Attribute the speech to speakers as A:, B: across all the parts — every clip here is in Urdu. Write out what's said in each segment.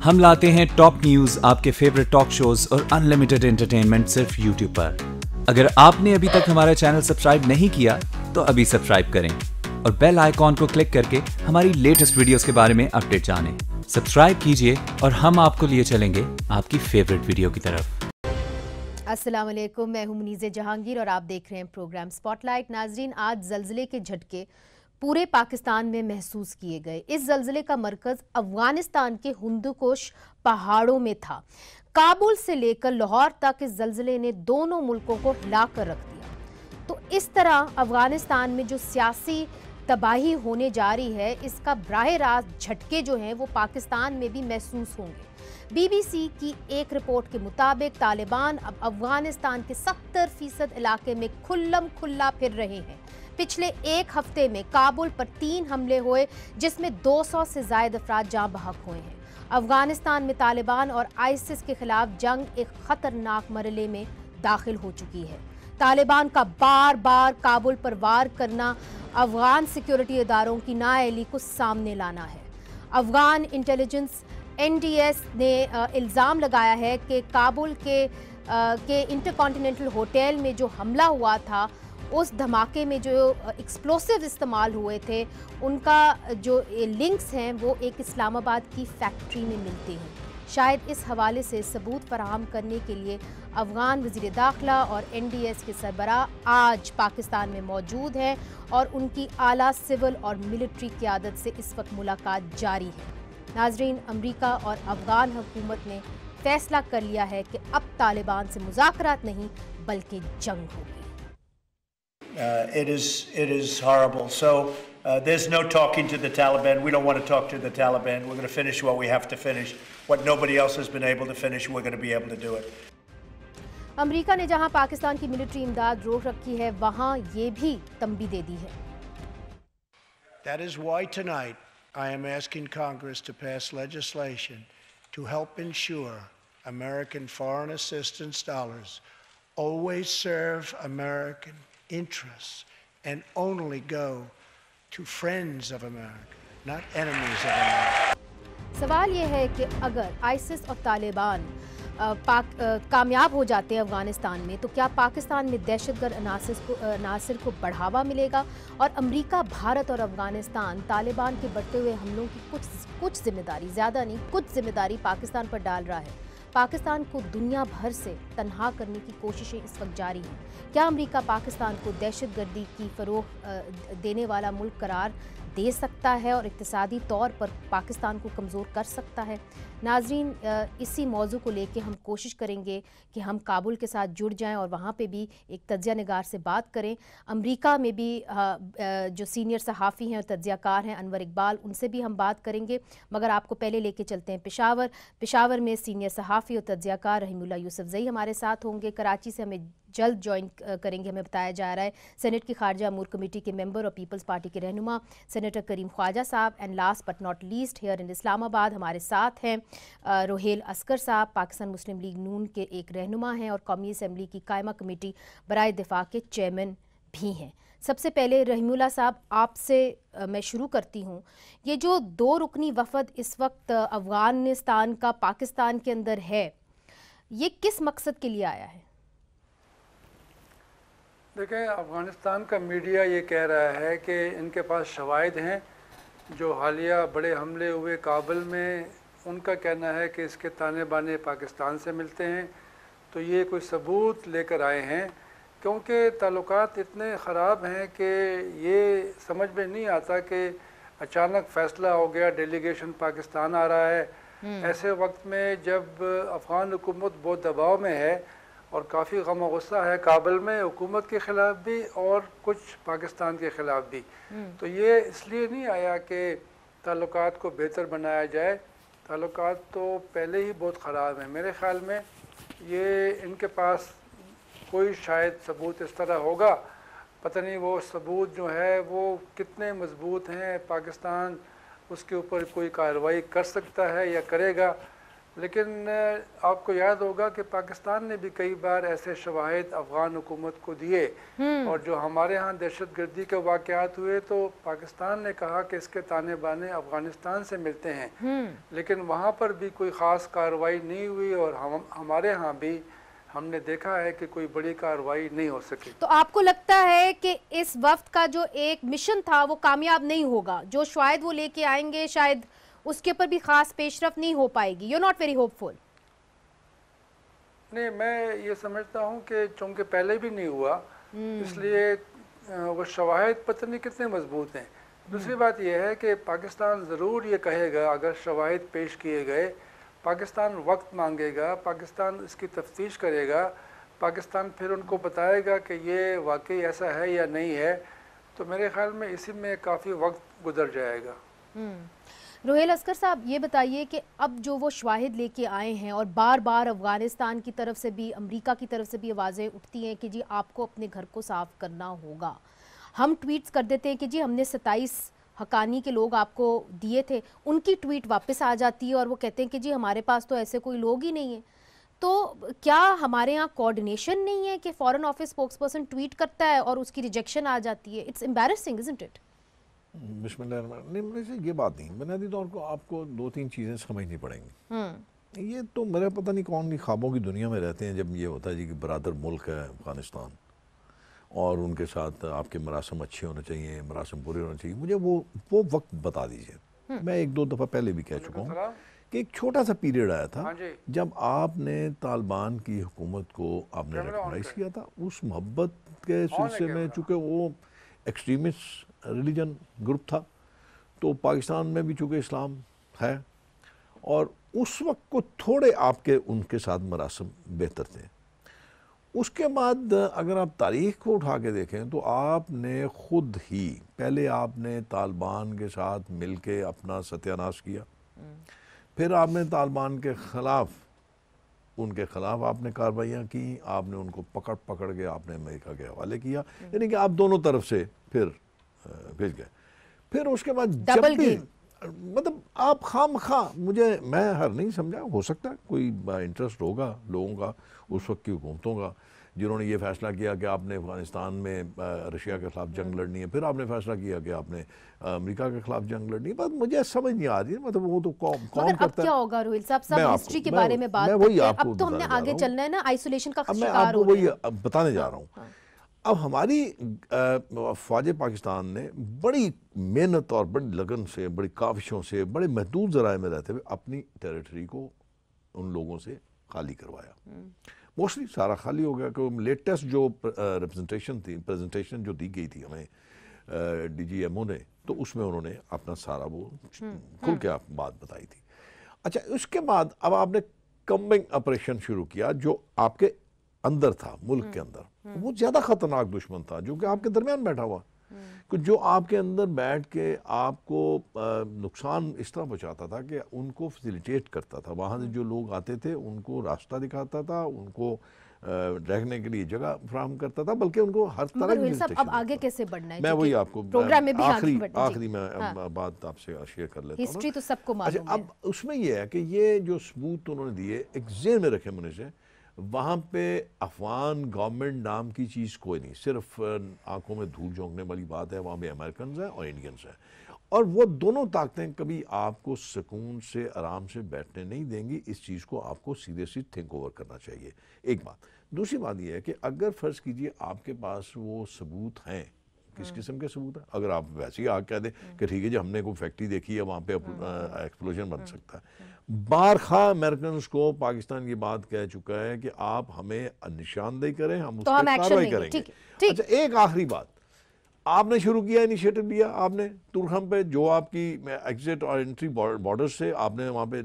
A: ہم لاتے ہیں ٹاپ نیوز، آپ کے فیوریٹ ٹاک شوز اور انلمیٹڈ انٹرٹینمنٹ صرف یوٹیوب پر۔ اگر آپ نے ابھی تک ہمارا چینل سبسکرائب نہیں کیا تو ابھی سبسکرائب کریں اور بیل آئیکن کو کلک کر کے ہماری لیٹسٹ ویڈیوز کے بارے میں اپڈیٹ جانیں۔ سبسکرائب کیجئے اور ہم آپ کو لیے چلیں گے آپ کی فیوریٹ ویڈیو کی طرف۔
B: السلام علیکم، میں ہوں منیز جہانگیر اور آپ دیکھ رہے ہیں پروگرام سپاٹ لائٹ۔ ناظرین، آج زلزلے کے جھٹکے پورے پاکستان میں محسوس کیے گئے۔ اس زلزلے کا مرکز افغانستان کے ہندوکش پہاڑوں میں تھا۔ کابل سے لے کر لاہور تک اس زلزلے نے دونوں ملکوں کو ہلا کر رکھ دیا۔ تو اس طرح افغانستان میں جو سیاسی تباہی ہونے جا رہی ہے، اس کا براہ راست جھٹکے جو ہیں وہ پاکستان میں بھی محسوس ہوں گے۔ بی بی سی کی ایک رپورٹ کے مطابق طالبان اب افغانستان کے 70% علاقے میں کھلم کھلا پھر رہے ہیں۔ پچھلے ایک ہفتے میں کابل پر 3 حملے ہوئے، جس میں 200 سے زائد افراد جاں بحق ہوئے ہیں۔ افغانستان میں طالبان اور آئسس کے خلاف جنگ ایک خطرناک مرحلے میں داخل ہو چکی ہے۔ طالبان کا بار بار کابل پر وار کرنا افغان سیکیورٹی اداروں کی نااہلی کو سامنے لانا ہے۔ افغان انٹیلیجنس NDS نے الزام لگایا ہے کہ کابل کے انٹر کانٹیننٹل ہوٹل میں جو حملہ ہوا تھا، اس دھماکے میں جو ایکسپلوسیو استعمال ہوئے تھے، ان کا جو لنکس ہیں وہ ایک اسلام آباد کی فیکٹری میں ملتے ہیں۔ شاید اس حوالے سے ثبوت فراہم کرنے کے لیے افغان وزیر داخلہ اور NDS کے سربراہ آج پاکستان میں موجود ہیں اور ان کی اعلیٰ سول اور ملٹری قیادت سے اس وقت ملاقات جاری ہے۔ ناظرین، امریکہ اور افغان حکومت نے فیصلہ کر لیا ہے کہ اب طالبان سے مذاکرات نہیں بلکہ جنگ ہوگی۔
C: It is horrible. So there's no talking to the Taliban. We don't want to talk to the Taliban. We're going to finish what we have to finish. What nobody else has been able to finish, we're going to be able to do it.
B: امریکہ نے جہاں پاکستان کی ملٹری امداد روک رکھی ہے، وہاں یہ بھی تنبیہ دے دی ہے۔
D: That is why tonight I am asking Congress to pass legislation to help ensure American foreign assistance dollars always serve American interests and only go to friends of America, not enemies of America.
B: سوال یہ ہے کہ اگر آئسس اور طالبان کامیاب ہو جاتے ہیں افغانستان میں، تو کیا پاکستان میں دہشت گرد عناصر کو بڑھاوا ملے گا؟ اور امریکہ، بھارت اور افغانستان طالبان کے بڑھتے ہوئے حملوں کی کچھ ذمہ داری، زیادہ نہیں، کچھ ذمہ داری پاکستان پر ڈال رہا ہے۔ پاکستان کو دنیا بھر سے تنہا کرنے کی کوششیں اس وقت جاری ہیں۔ کیا امریکہ پاکستان کو دہشت گردی کی فروغ دینے والا ملک قرار دے سکتا ہے اور اقتصادی طور پر پاکستان کو کمزور کر سکتا ہے؟ ناظرین، اسی موضوع کو لے کے ہم کوشش کریں گے کہ ہم کابل کے ساتھ جڑ جائیں اور وہاں پہ بھی ایک تجزیہ نگار سے بات کریں۔ امریکہ میں بھی جو سینئر صحافی ہیں اور تجزیہ کار ہیں انور اقبال، ان سے بھی ہم بات کریں گے، مگر آپ کو پہلے لے کے چلتے ہیں پشاور میں سینئر صحافی اور تجزیہ کار رحیم اللہ یوسف زئی ہمارے ساتھ ہوں گے۔ کراچی سے ہمیں جلد جوائن کریں گے، ہمیں بتایا جا رہا ہے سینٹ کی خارجہ امور کمیٹی کے ممبر اور پیپلز پارٹی کے رہنما senator Karim Khawaja sahib. And last but not least, here in Islamabad ہمارے ساتھ ہیں روہیل اصغر صاحب، پاکستان مسلم لیگ نون کے ایک رہنما ہیں اور قومی اسمبلی کی قائمہ کمیٹی برائے دفاع کے چیئرمین بھی ہیں۔ سب سے پہلے رحیم اللہ صاحب، آپ سے میں شروع کرتی ہوں۔ یہ جو 2 رکنی وفد اس وقت افغانستان کا پاکستان کے اندر ہے، یہ کس مقصد کے لیے آیا ہے؟
E: دیکھیں، افغانستان کا میڈیا یہ کہہ رہا ہے کہ ان کے پاس شواہد ہیں۔ جو حالیہ بڑے حملے ہوئے کابل میں، ان کا کہنا ہے کہ اس کے تانے بانے پاکستان سے ملتے ہیں، تو یہ کوئی ثبوت لے کر آئے ہیں، کیونکہ تعلقات اتنے خراب ہیں کہ یہ سمجھ میں نہیں آتا کہ اچانک فیصلہ ہو گیا ڈیلیگیشن پاکستان آ رہا ہے۔ ایسے وقت میں جب افغان حکومت بہت دباؤ میں ہے اور کافی غم و غصہ ہے کابل میں، حکومت کے خلاف بھی اور کچھ پاکستان کے خلاف بھی، تو یہ اس لیے نہیں آیا کہ تعلقات کو بہتر بنایا جائے۔ تعلقات تو پہلے ہی بہت خراب ہیں۔ میرے خیال میں یہ ان کے پاس کوئی شاید ثبوت اس طرح ہوگا، پتہ نہیں وہ ثبوت جو ہے وہ کتنے مضبوط ہیں، پاکستان اس کے اوپر کوئی کارروائی کر سکتا ہے یا کرے گا، لیکن آپ کو یاد ہوگا کہ پاکستان نے بھی کئی بار ایسے شواہد افغان حکومت کو دیے، اور جو ہمارے ہاں دہشت گردی کے واقعات ہوئے تو پاکستان نے کہا کہ اس کے تانے بانے افغانستان سے ملتے ہیں، لیکن وہاں پر بھی کوئی خاص کارروائی نہیں ہوئی، اور ہمارے ہاں بھی ہم نے دیکھا ہے کہ کوئی بڑی کارروائی نہیں ہو سکی۔
B: تو آپ کو لگتا ہے کہ اس وفد کا جو ایک مشن تھا وہ کامیاب نہیں ہوگا؟ جو شاید وہ لے کے آئیں گے شاید اس کے پر بھی خاص پیش رفت نہیں ہو پائے گی؟ یو ناٹ ویری ہوپ فل؟
E: نہیں، میں یہ سمجھتا ہوں کہ چونکہ پہلے بھی نہیں ہوا اس لیے وہ شواہد پتہ نہیں کتنے مضبوط ہیں۔ دوسری بات یہ ہے کہ پاکستان ضرور یہ کہے گا اگر شواہد پیش کیے گئے، پاکستان وقت مانگے گا، پاکستان اس کی تفتیش کرے گا، پاکستان پھر ان کو بتائے گا کہ یہ واقعی ایسا ہے یا نہیں ہے، تو میرے خیال میں اسی میں کافی وقت گزر جائے گا۔
B: روہیل اصغر صاحب، یہ بتائیے کہ اب جو وہ شواہد لے کے آئے ہیں اور بار بار افغانستان کی طرف سے بھی امریکہ کی طرف سے بھی آوازیں اٹھتی ہیں کہ جی آپ کو اپنے گھر کو صاف کرنا ہوگا، ہم ٹویٹس کر دیتے ہیں کہ جی ہم نے 27 حقانی کے لوگ آپ کو دیے تھے، ان کی ٹویٹ واپس آ جاتی ہے اور وہ کہتے ہیں کہ جی ہمارے پاس تو ایسے کوئی لوگ ہی نہیں ہیں، تو کیا ہمارے یہاں کوارڈینیشن نہیں ہے کہ foreign office spokesperson tweet کرتا ہے اور اس کی ریجیکشن آ جاتی ہے؟ It's embarrassing isn't it?
F: بسم اللہ الرحمن الرحیم۔ نہیں، مجھے سے یہ بات نہیں، بنیادی طور کو آپ کو 2-3 چیزیں سمجھنی پڑیں گی۔ یہ تو میرا پتہ نہیں کون کی خوابوں کی دنیا میں رہتے ہیں جب یہ ہوتا ہے جی کہ برادر ملک ہے افغانستان اور ان کے ساتھ آپ کے مراسم اچھے ہونے چاہیے، مراسم پورے ہونے چاہیے۔ مجھے وہ وقت بتا دیجئے۔ میں 1-2 دفعہ پہلے بھی کہہ چکا ہوں کہ ایک چھوٹا سا پیریڈ آیا تھا جب آپ نے طالبان کی حکومت کو آپ نے ریکگنائز کیا تھا، اس محبت کے سلسلے میں، چونکہ وہ ایکسٹریمسٹ ریلیجن گروپ تھا تو پاکستان میں بھی چونکہ اسلام ہے، اور اس وقت کو تھوڑے آپ کے ان کے ساتھ مراسم بہتر تھے۔ اس کے بعد اگر آپ تاریخ کو اٹھا کے دیکھیں تو آپ نے خود ہی پہلے آپ نے طالبان کے ساتھ مل کے اپنا ستیہ ناش کیا، پھر آپ نے طالبان کے خلاف ان کے خلاف آپ نے کارروائیاں کی، آپ نے ان کو پکڑ کے آپ نے امریکہ کے حوالے کیا، یعنی کہ آپ دونوں طرف سے پھر بھیج گئے۔ پھر اس کے بعد جب بھی مطلب آپ میں ہر نہیں سمجھا، ہو سکتا ہے کوئی انٹرسٹ ہوگا لوگوں کا اس وقت کی حکومتوں کا جنہوں نے یہ فیصلہ کیا کہ آپ نے افغانستان میں رشیا کے خلاف جنگ لڑنی ہے، پھر آپ نے فیصلہ کیا کہ آپ نے امریکہ کے خلاف جنگ لڑنی ہے، بس مجھے سمجھ نہیں آ رہی، مطلب وہ تو قوم کرتا ہے۔
B: اب کیا ہوگا روہیل صاحب، سب ہسٹری کے بارے میں بات کرتے ہیں، اب تو ہم نے آگے چلنا ہے نا، آئسولیشن کا شکار ہو رہے ہیں۔
F: میں آپ کو وہی بتانے جا رہا ہوں۔ اب ہماری فوج پاکستان نے بڑی محنت اور بڑی لگن سے، بڑی کاوشوں سے، بڑے محدود ذرائع میں رہتے ہوئے اپنی ٹیریٹری کو ان لوگوں سے خالی کروایا، موسٹلی سارا خالی ہو گیا۔ کہ لیٹسٹ جو پریزنٹیشن جو دی گئی تھی ہمیں ڈی جی ایم او نے، تو اس میں انہوں نے اپنا سارا وہ کھل کے بات بتائی تھی۔ اچھا، اس کے بعد اب آپ نے کمبنگ آپریشن شروع کیا جو آپ کے اندر تھا، ملک کے اندر، وہ زیادہ خطرناک دشمن تھا جو کہ آپ کے درمیان بیٹھا ہوا، کہ جو آپ کے اندر بیٹھ کے آپ کو نقصان اس طرح پہنچاتا تھا کہ ان کو فیسیلیٹیٹ کرتا تھا، وہاں سے جو لوگ آتے تھے ان کو راستہ دکھاتا تھا، ان کو رہنے کے لیے جگہ فراہم کرتا تھا، بلکہ ان کو ہر طرح کی
B: اب آگے کیسے بڑھنا ہے؟
F: میں وہی آپ کو آخری میں بات آپ سے شیئر کر لیتا ہوں۔
B: ہسٹری تو سب کو معلوم ہے۔
F: اب اس میں یہ ہے کہ یہ جو ثبوت انہوں نے دیے، ایک ذہن میں رکھے منی سے، وہاں پہ افغان گورنمنٹ نام کی چیز کوئی نہیں، صرف آنکھوں میں دھول جھونکنے والی بات ہے۔ وہاں پہ امریکنز ہیں اور انڈینز ہیں، اور وہ دونوں طاقتیں کبھی آپ کو سکون سے آرام سے بیٹھنے نہیں دیں گی۔ اس چیز کو آپ کو سیریسلی تھنک اوور کرنا چاہیے، ایک بات۔ دوسری بات یہ ہے کہ اگر فرض کیجئے آپ کے پاس وہ ثبوت ہیں، کس قسم کے ثبوت ہیں؟ اگر آپ ویسے ہی کہہ دیں کہ ٹھیک ہے جی ہم نے کوئی فیکٹری دیکھی ہے وہاں پہ ایکسپلوژن بن سکتا ہے، بارخواہ امریکنز کو پاکستان یہ بات کہہ چکا ہے کہ آپ ہمیں نشاندہی کریں، ہم اس پہ کارروائی کریں گے۔ اچھا، ایک آخری بات، آپ نے شروع کیا، انیشیٹو لیا آپ نے تورخم پہ، جو آپ کی ایگزٹ اور انٹری بارڈر سے آپ نے وہاں پہ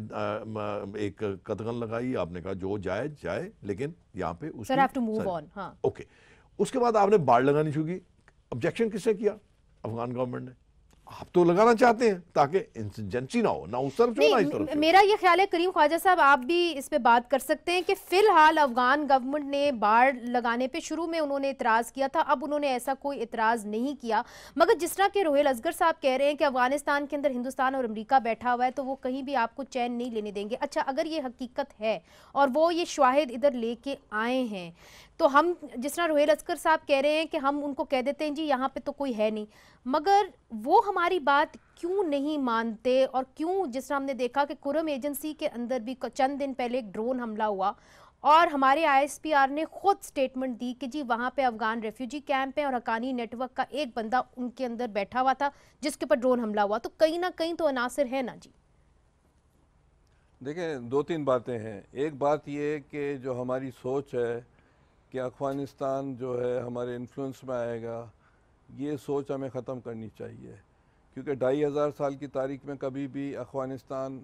F: ایک قدغن لگائی، آپ نے کہا جو جائے لیکن یہاں پہ اوکے۔ اس کے بعد آپ نے باڑ لگانی شروع کی۔ آبجیکشن کس نے کیا؟ افغان گورنمنٹ نے۔ آپ تو لگانا چاہتے ہیں تاکہ انسرجنسی نہ ہو، نہ اس طرف سے نہ اس طرف سے۔
B: میرا یہ خیال ہے کریم خواجہ صاحب آپ بھی اس پہ بات کر سکتے ہیں کہ فی الحال افغان گورنمنٹ نے باڑ لگانے پہ شروع میں انہوں نے اعتراض کیا تھا، اب انہوں نے ایسا کوئی اعتراض نہیں کیا، مگر جس طرح کہ روہیل اصغر صاحب کہہ رہے ہیں کہ افغانستان کے اندر ہندوستان اور امریکہ بیٹھا ہوا ہے تو وہ کہیں بھی آپ کو چین نہیں لینے دیں گے۔ اچھا اگر یہ حقیقت ہے اور وہ یہ شواہد ادھر لے کے آئے ہیں تو ہم جس طرح روہیل اصغر صاحب کہہ رہے ہیں کہ ہم ان کو کہہ دیتے ہیں جی یہاں پہ تو کوئی ہے نہیں، مگر وہ ہماری بات کیوں نہیں مانتے؟ اور کیوں جس طرح ہم نے دیکھا کہ کرم ایجنسی کے اندر بھی چند دن پہلے ایک ڈرون حملہ ہوا اور ہمارے ISPR نے خود سٹیٹمنٹ دی کہ جی وہاں پہ افغان ریفیوجی کیمپ ہے اور حقانی نیٹ ورک کا ایک بندہ ان کے اندر بیٹھا ہوا تھا جس کے اوپر ڈرون حملہ ہوا، تو کہیں نہ کہیں تو عناصر ہے نا جی۔
G: دیکھیں دو تین باتیں ہیں، ایک بات یہ کہ جو ہماری سوچ ہے کہ افغانستان جو ہے ہمارے انفلوئنس میں آئے گا، یہ سوچ ہمیں ختم کرنی چاہیے، کیونکہ 2500 سال کی تاریخ میں کبھی بھی افغانستان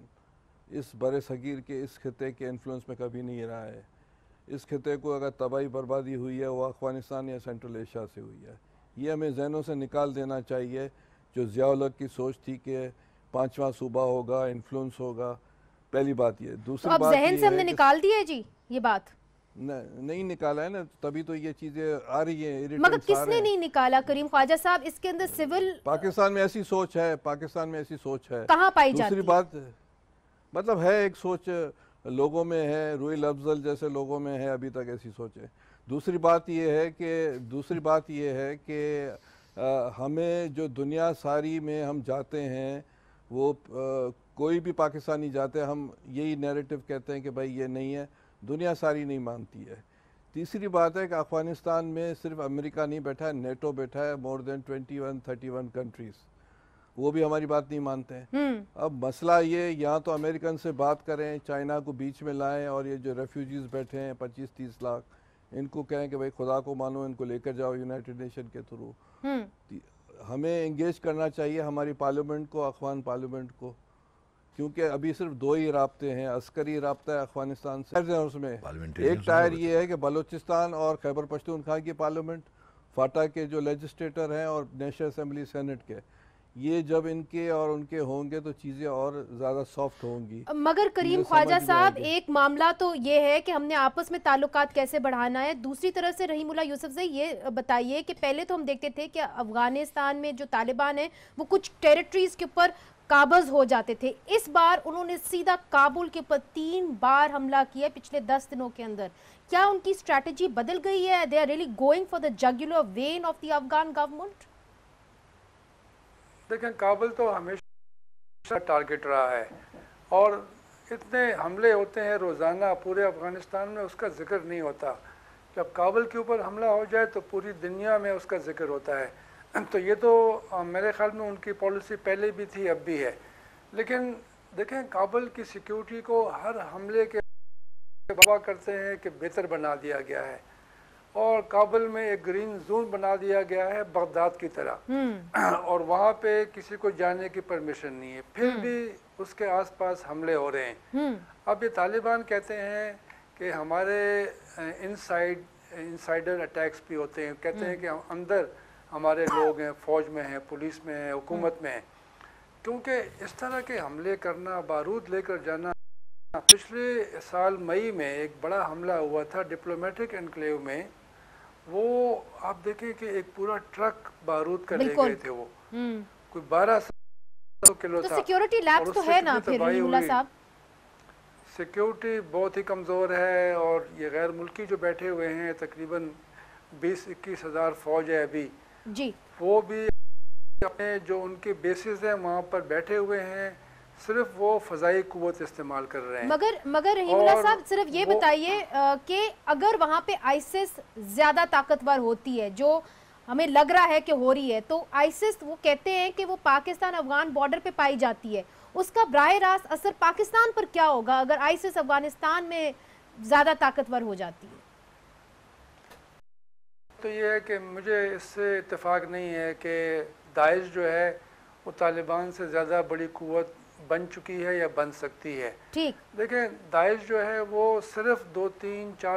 G: اس بر صغیر کے اس خطے کے انفلوئنس میں کبھی نہیں رہا ہے۔ اس خطے کو اگر تباہی بربادی ہوئی ہے وہ افغانستان یا سینٹرل ایشیا سے ہوئی ہے، یہ ہمیں ذہنوں سے نکال دینا چاہیے۔ جو ضیاء الحق کی سوچ تھی کہ 5واں صوبہ ہوگا، انفلوئنس ہوگا، پہلی بات یہ۔ دوسری
B: اب
G: بات
B: ذہن سے ہم نے نکال دیا ہے جی یہ بات؟
G: نہیں نکالا ہے نا، تبھی تو یہ چیزیں آ رہی ہیں۔
B: مگر کس نے نہیں نکالا کریم خواجہ صاحب؟ اس کے اندر سول
G: پاکستان میں ایسی سوچ ہے، پاکستان میں ایسی سوچ ہے۔
B: کہاں پائی جاتی ہے؟
G: دوسری بات مطلب ہے ایک سوچ لوگوں میں ہے، روہیل افضل جیسے لوگوں میں ہے، ابھی تک ایسی سوچ ہے۔ دوسری بات یہ ہے کہ ہمیں جو دنیا ساری میں ہم جاتے ہیں، وہ کوئی بھی پاکستانی جاتے ہیں، ہم یہی نیریٹو کہتے ہیں کہ بھائی یہ نہیں ہے، دنیا ساری نہیں مانتی ہے۔ تیسری بات ہے کہ افغانستان میں صرف امریکہ نہیں بیٹھا ہے، نیٹو بیٹھا ہے، more than 31 کنٹریز، وہ بھی ہماری بات نہیں مانتے ہیں۔ اب مسئلہ یہ، یہاں تو امریکن سے بات کریں، چائنا کو بیچ میں لائیں، اور یہ جو ریفیوجیز بیٹھے ہیں 25-30 لاکھ، ان کو کہیں کہ بھائی خدا کو مانو، ان کو لے کر جاؤ یونائٹڈ نیشن کے تھرو۔ ہمیں انگیج کرنا چاہیے ہماری پارلیمنٹ کو، افغان پارلیمنٹ کو، کیونکہ ابھی صرف 2 ہی رابطے ہیں، عسکری رابطہ ہے افغانستان سے، اس میں ایک ٹائر یہ ہے کہ بلوچستان اور خیبر پختونخوا کی پارلیمنٹ، فاٹا کے جو لیجسلیٹر ہیں اور نیشنل اسمبلی سینٹ کے، یہ جب ان کے اور ان کے ہوں گے تو چیزیں اور زیادہ سافٹ ہوں گی۔
B: مگر کریم خواجہ صاحب ایک معاملہ تو یہ ہے کہ ہم نے آپس میں تعلقات کیسے بڑھانا ہے، دوسری طرف سے رحیم اللہ یوسف سے یہ بتائیے کہ پہلے تو ہم دیکھتے تھے کہ افغانستان میں جو طالبان ہیں وہ کچھ ٹیریٹریز کے اوپر قابض ہو جاتے تھے، اس بار انہوں نے سیدھا کابل کے اوپر 3 بار حملہ کیا پچھلے 10 دنوں کے اندر، کیا ان کی اسٹریٹجی بدل گئی ہے؟ they are really going for the jugular vein of the Afghan government؟
E: دیکھیں کابل تو ہمیشہ ٹارگٹ رہا ہے، اور اتنے حملے ہوتے ہیں روزانہ پورے افغانستان میں، اس کا ذکر نہیں ہوتا۔ جب کابل کے اوپر حملہ ہو جائے تو پوری دنیا میں اس کا ذکر ہوتا ہے، تو یہ تو میرے خیال میں ان کی پالیسی پہلے بھی تھی، اب بھی ہے۔ لیکن دیکھیں کابل کی سیکیورٹی کو ہر حملے کے دعویٰ کرتے ہیں کہ بہتر بنا دیا گیا ہے، اور کابل میں ایک گرین زون بنا دیا گیا ہے بغداد کی طرح، اور وہاں پہ کسی کو جانے کی پرمیشن نہیں ہے، پھر بھی اس کے آس پاس حملے ہو رہے ہیں۔ اب یہ طالبان کہتے ہیں کہ ہمارے انسائڈر اٹیکس بھی ہوتے ہیں، کہتے ہیں کہ اندر ہمارے لوگ ہیں، فوج میں ہیں، پولیس میں ہیں، حکومت میں ہیں، کیونکہ اس طرح کے حملے کرنا، بارود لے کر جانا۔ پچھلے سال مئی میں ایک بڑا حملہ ہوا تھا ڈپلومیٹک انکلیو میں، وہ آپ دیکھیں کہ ایک پورا ٹرک بارود کا لے گئے تھے، وہ کوئی 1200 کلو تھا۔
B: تو سیکیورٹی لیبس تو ہے نا پھر رحیم اللہ صاحب؟
E: سیکیورٹی بہت ہی کمزور ہے، اور یہ غیر ملکی جو بیٹھے ہوئے ہیں تقریباً 20-21 ہزار فوج ہے ابھی
B: جی،
E: وہ بھی اپنے جو ان کے بیسز ہیں وہاں پر بیٹھے ہوئے ہیں، صرف وہ فضائی قوت استعمال کر رہے ہیں۔
B: مگر رحیم اللہ صاحب صرف یہ بتائیے کہ اگر وہاں پہ آئیسس زیادہ طاقتور ہوتی ہے، جو ہمیں لگ رہا ہے کہ ہو رہی ہے، تو آئیسس وہ کہتے ہیں کہ وہ پاکستان افغان بارڈر پہ پائی جاتی ہے، اس کا براہ راست اثر پاکستان پر کیا ہوگا اگر آئیسس افغانستان میں زیادہ طاقتور ہو جاتی ہے؟
E: تو یہ ہے کہ مجھے اس سے اتفاق نہیں ہے کہ داعش جو ہے وہ طالبان سے زیادہ بڑی قوت بن چکی ہے یا بن سکتی ہے۔
B: ٹھیک،
E: دیکھیں داعش جو ہے وہ صرف 2-3-4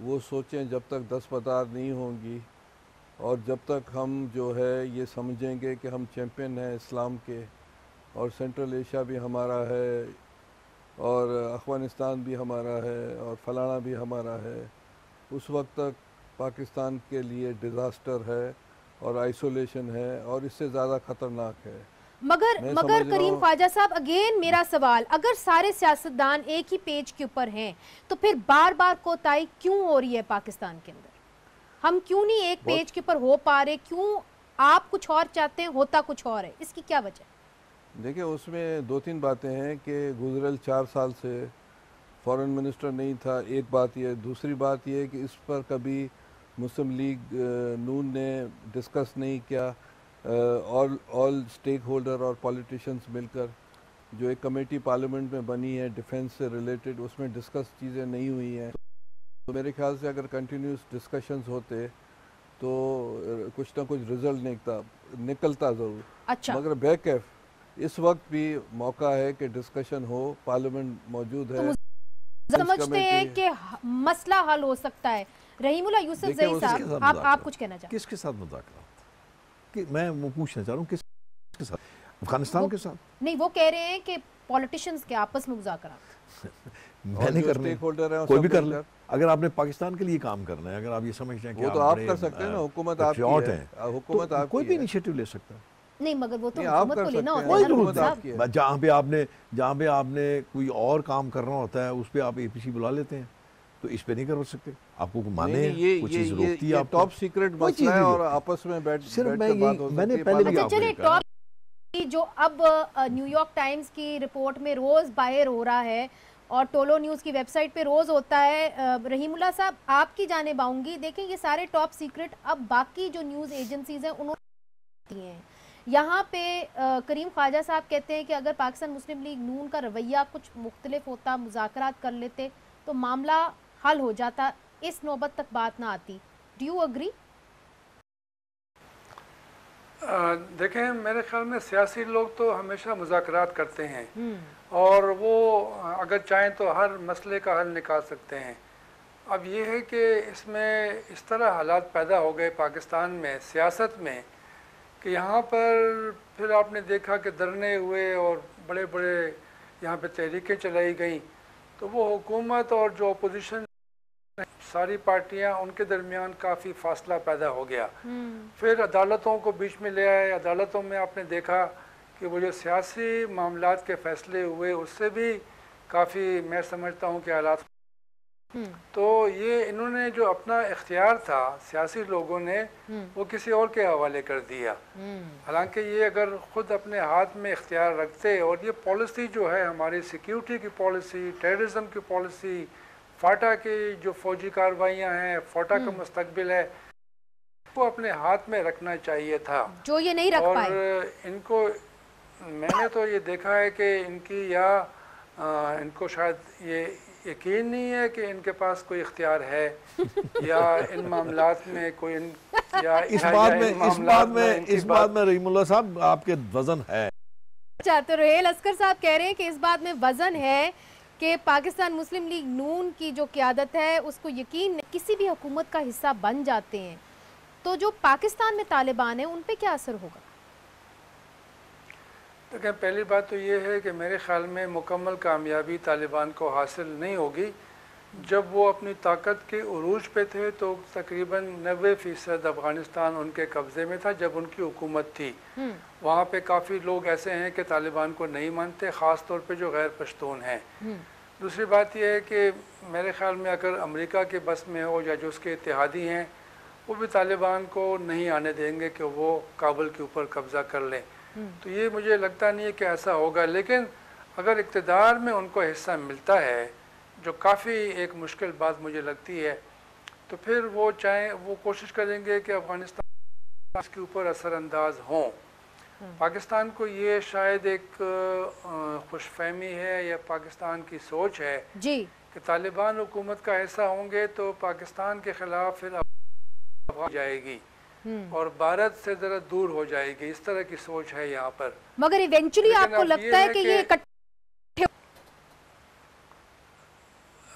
G: وہ سوچیں جب تک دستبردار نہیں ہوں گی اور جب تک ہم جو ہے یہ سمجھیں گے کہ ہم چیمپئن ہیں اسلام کے اور سینٹرل ایشیا بھی ہمارا ہے اور افغانستان بھی ہمارا ہے اور فلانا بھی ہمارا ہے، اس وقت تک پاکستان کے لیے ڈیزاسٹر ہے اور آئسولیشن ہے اور اس سے زیادہ خطرناک ہے۔
B: مگر کریم خواجہ صاحب اگین میرا سوال، اگر سارے سیاستدان ایک ہی پیج کے اوپر ہیں تو پھر بار بار کوتاہی کیوں ہو رہی ہے پاکستان کے اندر؟ ہم کیوں نہیں ایک پیج کے اوپر ہو پا رہے؟ کیوں آپ کچھ اور چاہتے ہیں ہوتا کچھ اور ہے؟ اس کی کیا وجہ ہے؟
G: دیکھیں اس میں دو تین باتیں ہیں کہ گزرل 4 سال سے فورن منسٹر نہیں تھا، ایک بات یہ۔ دوسری بات یہ کہ اس پر کبھی مسلم لیگ نون نے ڈسکس نہیں کیا، آل سٹیک ہولڈر اور پولیٹیشنز مل کر جو ایک کمیٹی پارلیمنٹ میں بنی ہے ڈیفنس سے ریلیٹڈ، اس میں ڈسکس چیزیں نہیں ہوئی ہیں۔ تو میرے خیال سے اگر کنٹینیوس ڈسکشنز ہوتے تو کچھ نہ کچھ رزلٹ نکلتا ضرور۔
B: اچھا،
G: مگر بیکیف اس وقت بھی موقع ہے کہ ڈسکشن ہو، پارلیمنٹ موجود ہے۔
B: سمجھتے ہیں کہ مسئلہ حل ہو سکتا ہے؟ رحیم اللہ یوسف زئی صاحب آپ کچھ کہنا چاہتے ہیں؟
F: کس کے ساتھ مذاکرات؟ میں وہ پوچھنا چاہ رہا ہوں کس کے ساتھ؟ افغانستان کے ساتھ؟
B: نہیں، وہ کہہ رہے ہیں کہ پولیٹیشنز کے آپس میں مذاکرات۔
F: میں نہیں کرنے، کوئی بھی کر لے۔ اگر آپ نے پاکستان کے لیے کام کرنا ہے، اگر آپ یہ سمجھتے ہیں کہ
G: وہ تو آپ کر سکتے ہیں نا، حکومت آپ کی ہے، حکومت آپ کی ہے،
F: کوئی بھی انیشیٹو لے سکتا ہے۔
B: نہیں مگر وہ تو حکومت کو لینا ہوتا
F: ہے۔ جہاں پہ آپ نے کوئی اور کام کرنا ہوتا ہے اس پہ آپ اے پی سی بلا لیتے ہیں، تو اس پہ نہیں کر سکتے؟ آپ کو مانے کوئی چیز روکتی ہے؟
G: یہ ٹاپ سیکرٹ مسئلہ ہے اور آپس میں بیٹھ کر بات ہو سکتی ہے۔
F: پہلے بھی آپ
B: چلے ٹاپ جو اب نیو یارک ٹائمز کی رپورٹ میں روز باہر ہو رہا ہے اور ٹولو نیوز کی ویب سائٹ پہ روز ہوتا ہے، رحیم اللہ صاحب آپ کی جانب آؤں گی۔ دیکھیں یہ سارے ٹاپ سیکرٹ اب باقی جو نیوز ایجنسیز ہیں انہوں نے ہیں۔ یہاں پہ کریم خواجہ صاحب کہتے ہیں کہ اگر پاکستان مسلم لیگ نون کا رویہ کچھ مختلف ہوتا، مذاکرات کر لیتے تو معاملہ حل ہو جاتا، اس نوبت تک بات نہ آتی۔ Do you agree?
E: دیکھیں میرے خیال میں سیاسی لوگ تو ہمیشہ مذاکرات کرتے ہیں اور وہ اگر چاہیں تو ہر مسئلے کا حل نکال سکتے ہیں۔ اب یہ ہے کہ اس میں اس طرح حالات پیدا ہو گئے پاکستان میں سیاست میں کہ یہاں پر پھر آپ نے دیکھا کہ دھرنے ہوئے اور بڑے بڑے یہاں پہ تحریکیں چلائی گئیں، تو وہ حکومت اور جو اپوزیشن ساری پارٹیاں ان کے درمیان کافی فاصلہ پیدا ہو گیا۔ پھر عدالتوں کو بیچ میں لے آئے، عدالتوں میں آپ نے دیکھا کہ وہ جو سیاسی معاملات کے فیصلے ہوئے اس سے بھی کافی میں سمجھتا ہوں کہ حالات، تو یہ انہوں نے جو اپنا اختیار تھا سیاسی لوگوں نے وہ کسی اور کے حوالے کر دیا، حالانکہ یہ اگر خود اپنے ہاتھ میں اختیار رکھتے اور یہ پالیسی جو ہے ہماری سیکیورٹی کی پالیسی، ٹیررزم کی پالیسی، فاٹا کی جو فوجی کارروائیاں ہیں، فاٹا کا مستقبل ہے، کو اپنے ہاتھ میں رکھنا چاہیے تھا،
B: جو یہ نہیں رکھ پائے۔
E: اور ان کو میں نے تو یہ دیکھا ہے کہ ان کی یا ان کو شاید یہ یقین نہیں ہے کہ ان کے پاس کوئی اختیار ہے یا ان معاملات میں کوئی
F: اس بات میں رحیم اللہ صاحب آپ کے وزن ہے۔
B: تو رحیل اصغر صاحب کہہ رہے ہیں کہ اس بات میں وزن ہے کہ پاکستان مسلم لیگ نون کی جو قیادت ہے اس کو یقین کسی بھی حکومت کا حصہ بن جاتے ہیں تو جو پاکستان میں طالبان ہیں ان پہ کیا اثر ہوگا؟
E: دیکھیں پہلی بات تو یہ ہے کہ میرے خیال میں مکمل کامیابی طالبان کو حاصل نہیں ہوگی۔ جب وہ اپنی طاقت کے عروج پہ تھے تو تقریباً 90% افغانستان ان کے قبضے میں تھا جب ان کی حکومت تھی۔ وہاں پہ کافی لوگ ایسے ہیں کہ طالبان کو نہیں مانتے، خاص طور پہ جو غیر پشتون ہیں۔ دوسری بات یہ ہے کہ میرے خیال میں اگر امریکہ کے بس میں ہو یا جو اس کے اتحادی ہیں وہ بھی طالبان کو نہیں آنے دیں گے کہ وہ کابل کے اوپر قبضہ کر لیں، تو یہ مجھے لگتا نہیں ہے کہ ایسا ہوگا۔ لیکن اگر اقتدار میں ان کو حصہ ملتا ہے، جو کافی ایک مشکل بات مجھے لگتی ہے، تو پھر وہ چاہیں وہ کوشش کریں گے کہ افغانستان اس کے اوپر اثر انداز ہوں۔ پاکستان کو یہ شاید ایک خوش فہمی ہے یا پاکستان کی سوچ ہے کہ طالبان حکومت کا حصہ ہوں گے تو پاکستان کے خلاف پھر جائے گی اور بھارت سے ذرا دور ہو جائے گی، اس طرح کی سوچ ہے یہاں پر۔
B: مگر ایونچولی آپ کو لگتا ہے کہ یہ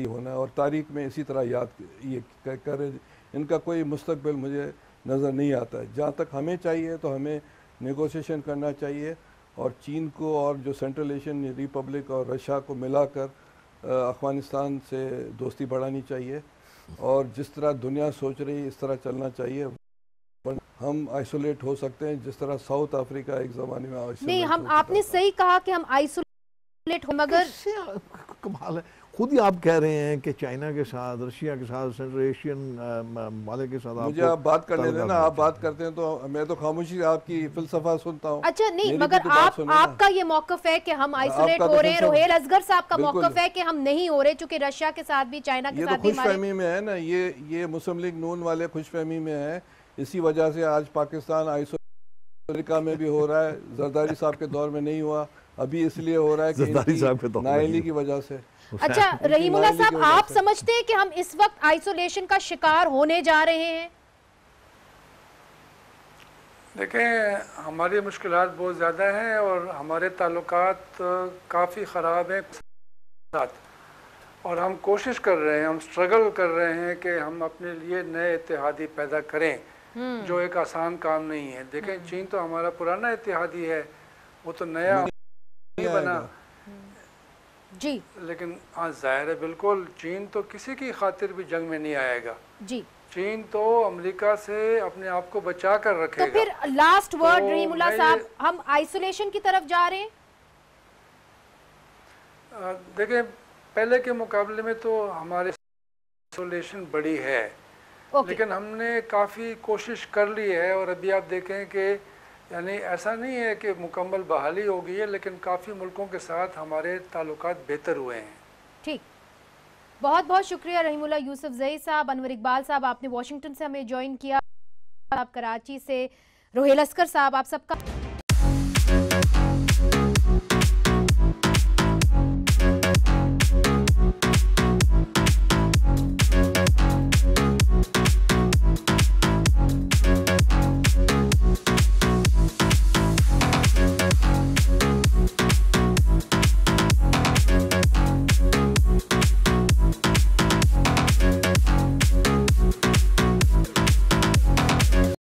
G: ہونا ہے اور تاریخ میں اسی طرح یاد یہ کرے. ان کا کوئی مستقبل مجھے نظر نہیں آتا ہے. جہاں تک ہمیں چاہیے تو ہمیں نیگوسیشن کرنا چاہیے اور چین کو اور جو سینٹرل ایشین ریپبلک اور رشیا کو ملا کر افغانستان سے دوستی بڑھانی چاہیے اور جس طرح دنیا سوچ رہی ہے اس طرح چلنا چاہیے. ہم آئسولیٹ ہو سکتے ہیں جس طرح ساؤتھ افریقہ ایک زمانے میں
B: نہیں. آپ نے صحیح کہا کہ ہم آئسولیٹ ہو, مگر
F: کمال ہے. خود ہی آپ کہہ رہے ہیں کہ چائنا کے ساتھ, رشیا کے ساتھ, سینٹرل ایشین ممالک کے ساتھ
G: مجھے آپ بات کرنے دیں نا. آپ بات کرتے ہیں تو میں تو خاموشی آپ کی فلسفہ سنتا ہوں.
B: اچھا نہیں, مگر آپ کا یہ موقف ہے کہ ہم آئسولیٹ ہو رہے ہیں. روہیل اصغر صاحب کا موقف ہے کہ ہم نہیں ہو رہے چونکہ رشیا کے ساتھ بھی, چائنا کے ساتھ بھی
G: خوش فہمی میں ہے نا. یہ مسلم لیگ نون والے خوش فہمی میں ہیں. اسی وجہ سے آج پاکستان امریکہ میں بھی ہو رہا ہے. زرداری صاحب کے دور میں نہیں ہوا, ابھی اس لیے ہو رہا ہے کہ نااہلی کی وجہ سے.
B: اچھا رحیم اللہ صاحب, آپ سمجھتے ہیں کہ ہم اس وقت آئسولیشن کا شکار ہونے جا رہے ہیں؟
E: دیکھیں, ہماری مشکلات بہت زیادہ ہیں اور ہمارے تعلقات کافی خراب ہیں ساتھ, اور ہم کوشش کر رہے ہیں, ہم سٹرگل کر رہے ہیں کہ ہم اپنے لیے نئے اتحادی پیدا کریں, جو ایک آسان کام نہیں ہے. دیکھیں چین تو ہمارا پرانا اتحادی ہے, وہ تو نیا نہیں بنا
B: جی,
E: لیکن ظاہر ہے بالکل چین تو کسی کی خاطر بھی جنگ میں نہیں آئے گا
B: جی.
E: چین تو امریکہ سے اپنے آپ کو بچا کر رکھے گا.
B: تو پھر لاسٹ ورڈ رحیم اللہ صاحب, ہم آئسولیشن کی طرف جا رہے ہیں؟
E: دیکھیں پہلے کے مقابلے میں تو ہمارے آئسولیشن بڑی ہے, لیکن ہم نے کافی کوشش کر لی ہے اور ابھی آپ دیکھیں کہ یعنی ایسا نہیں ہے کہ مکمل بحالی ہو گئی ہے, لیکن کافی ملکوں کے ساتھ ہمارے تعلقات بہتر ہوئے ہیں.
B: ٹھیک, بہت بہت شکریہ رحیم اللہ یوسف زئی صاحب. انور اقبال صاحب, آپ نے واشنگٹن سے ہمیں جوائن کیا, آپ کراچی سے, روہیل اصغر صاحب, آپ سب کا